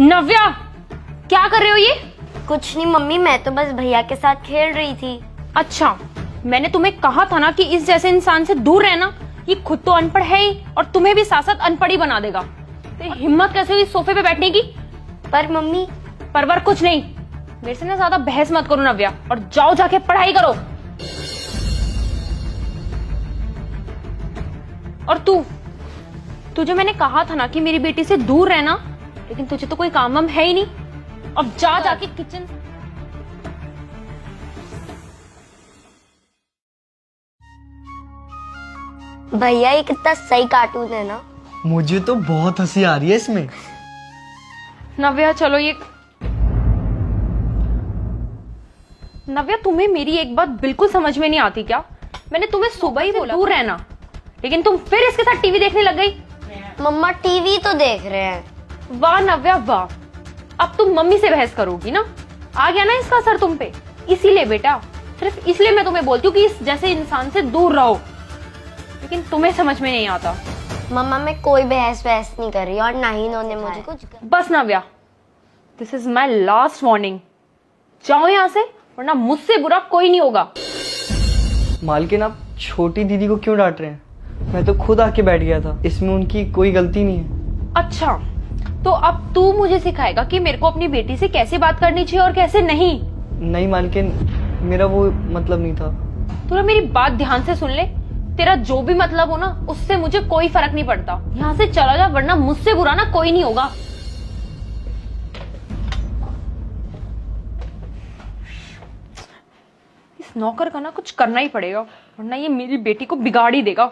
नव्या, क्या कर रहे हो ये? कुछ नहीं मम्मी, मैं तो बस भैया के साथ खेल रही थी। अच्छा, मैंने तुम्हें कहा था ना कि इस जैसे इंसान से दूर रहना। ये खुद तो अनपढ़ है ही और तुम्हें भी साथ साथ अनपढ़ ही बना देगा। तो हिम्मत कैसे हुई सोफे पे बैठने की? पर मम्मी, परवर कुछ नहीं। मेरे से ना ज्यादा बहस मत करो नव्या, और जाओ जाके पढ़ाई करो। और तुझे मैंने कहा था ना कि मेरी बेटी से दूर रहना, लेकिन तुझे तो कोई काम वाम है ही नहीं। अब जा जाके किचन। भैया ये कितना सही कार्टून है ना। मुझे तो बहुत हंसी आ रही है इसमें। नव्या चलो ये। नव्या, तुम्हें मेरी एक बात बिल्कुल समझ में नहीं आती क्या? मैंने तुम्हें सुबह ही बोला दूर रहना, लेकिन तुम फिर इसके साथ टीवी देखने लग गई। मम्मा टीवी तो देख रहे हैं। वाह नव्या वाह, अब तुम मम्मी से बहस करोगी ना? आ गया ना इसका असर तुम पे। इसीलिए बेटा, सिर्फ इसलिए मैं तुम्हें बोलती हूँ कि इस जैसे इंसान से दूर रहो, लेकिन तुम्हें समझ में नहीं आता। मम्मा मैं कोई बहस नहीं कर रही और ना ही इन्होंने मुझे कुछ बस Navya, this is my last warning. जाओ यहाँ से, वरना मुझसे बुरा कोई नहीं होगा। मालकिन, आप छोटी दीदी को क्यों डांट रहे हैं? मैं तो खुद आके बैठ गया था, इसमें उनकी कोई गलती नहीं है। अच्छा, तो अब तू मुझे सिखाएगा कि मेरे को अपनी बेटी से कैसे बात करनी चाहिए और कैसे नहीं? नहीं मालकिन, मेरा वो मतलब नहीं था। तू ना मेरी बात ध्यान से सुन ले। तेरा जो भी मतलब हो ना, उससे मुझे कोई फर्क नहीं पड़ता। यहाँ से चला जा, वरना मुझसे बुरा ना कोई नहीं होगा। इस नौकर का ना कुछ करना ही पड़ेगा, वरना ये मेरी बेटी को बिगाड़ ही देगा।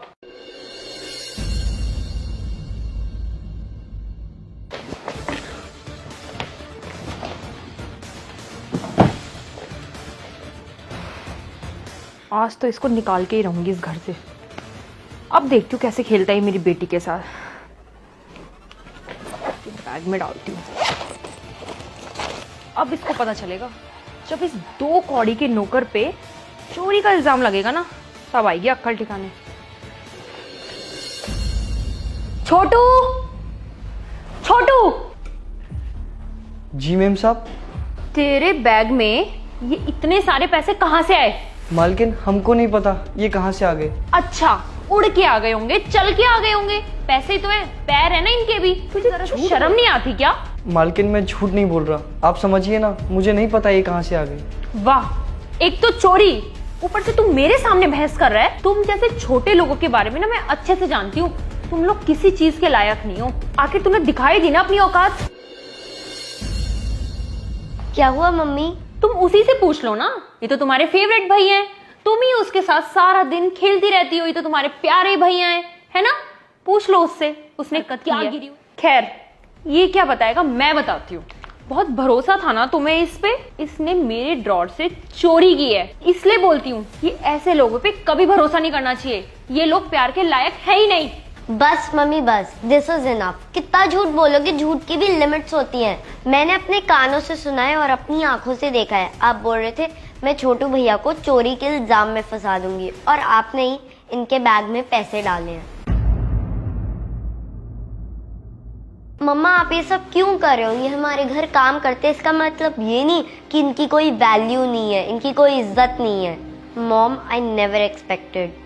आज तो इसको निकाल के ही रहूंगी इस घर से। अब देखती हूँ कैसे खेलता है मेरी बेटी के साथ। बैग में डालती हूँ। अब इसको पता चलेगा, जब इस 2 कौड़ी के नौकर पे चोरी का इल्जाम लगेगा ना, तब आएगी अक्कल ठिकाने। छोटू, छोटू। जी मैम साहब। तेरे बैग में ये इतने सारे पैसे कहाँ से आए? मालकिन, हमको नहीं पता ये कहाँ से आ गए। अच्छा, उड़ के आ गए होंगे, चल के आ गए होंगे। पैसे तो है, पैर है ना इनके भी। तुझे शर्म नहीं आती क्या? मालकिन, मैं झूठ नहीं बोल रहा, आप समझिए ना, मुझे नहीं पता ये कहाँ से आ गए। वाह, एक तो चोरी, ऊपर से तुम मेरे सामने बहस कर रहा है। तुम जैसे छोटे लोगों के बारे में ना मैं अच्छे से जानती हूँ। तुम लोग किसी चीज के लायक नहीं हो। आखिर तुम्हें दिखाई दी ना अपनी औकात। क्या हुआ मम्मी? तुम उसी से पूछ लो ना, ये तो तुम्हारे फेवरेट भैया हैं। तुम ही उसके साथ सारा दिन खेलती रहती हो। ये तो तुम्हारे प्यारे भैया हैं, है ना? पूछ लो उससे, उसने क्या गिरी। खैर, ये क्या बताएगा, मैं बताती हूँ। बहुत भरोसा था ना तुम्हें इस पे। इसने मेरे ड्रॉर से चोरी की है। इसलिए बोलती हूँ, ये ऐसे लोगों पे कभी भरोसा नहीं करना चाहिए। ये लोग प्यार के लायक है ही नहीं। बस मम्मी बस, दिस इज इनफ। कितना झूठ बोलोगे? झूठ की भी लिमिट्स होती हैं। मैंने अपने कानों से सुना है और अपनी आंखों से देखा है। आप बोल रहे थे मैं छोटू भैया को चोरी के इल्जाम में फंसा दूंगी, और आपने ही इनके बैग में पैसे डाले हैं। मम्मा आप ये सब क्यों कर रहे हो? ये हमारे घर काम करते हैं, इसका मतलब ये नहीं कि इनकी कोई वैल्यू नहीं है, इनकी कोई इज्जत नहीं है। Mom, I never expected.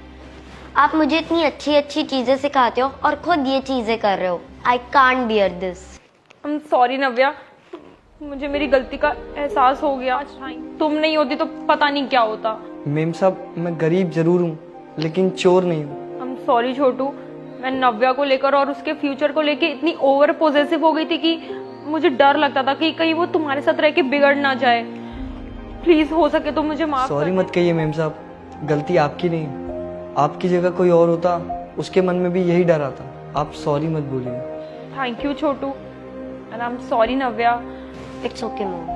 आप मुझे इतनी अच्छी अच्छी चीजें सिखाते हो और खुद ये चीजें कर रहे हो। I can't bear this. I am sorry Navya, मुझे मेरी गलती का एहसास हो गया। तुम नहीं होती तो पता नहीं क्या होता। मेम साहब, मैं गरीब जरूर हूँ, लेकिन चोर नहीं हूँ। आई एम सॉरी छोटू, मैं नव्या को लेकर और उसके फ्यूचर को लेकर इतनी ओवर पोजेसिव हो गई थी कि मुझे डर लगता था कि कहीं वो तुम्हारे साथ रह के बिगड़ ना जाए। प्लीज हो सके तो मुझे माफ सॉरी मत कहिए मेम साहब, गलती आपकी नहीं। आपकी जगह कोई और होता, उसके मन में भी यही डर आता। आप सॉरी मत बोलिए। Thank you Chhotu, and I am sorry Navya. It's okay mom.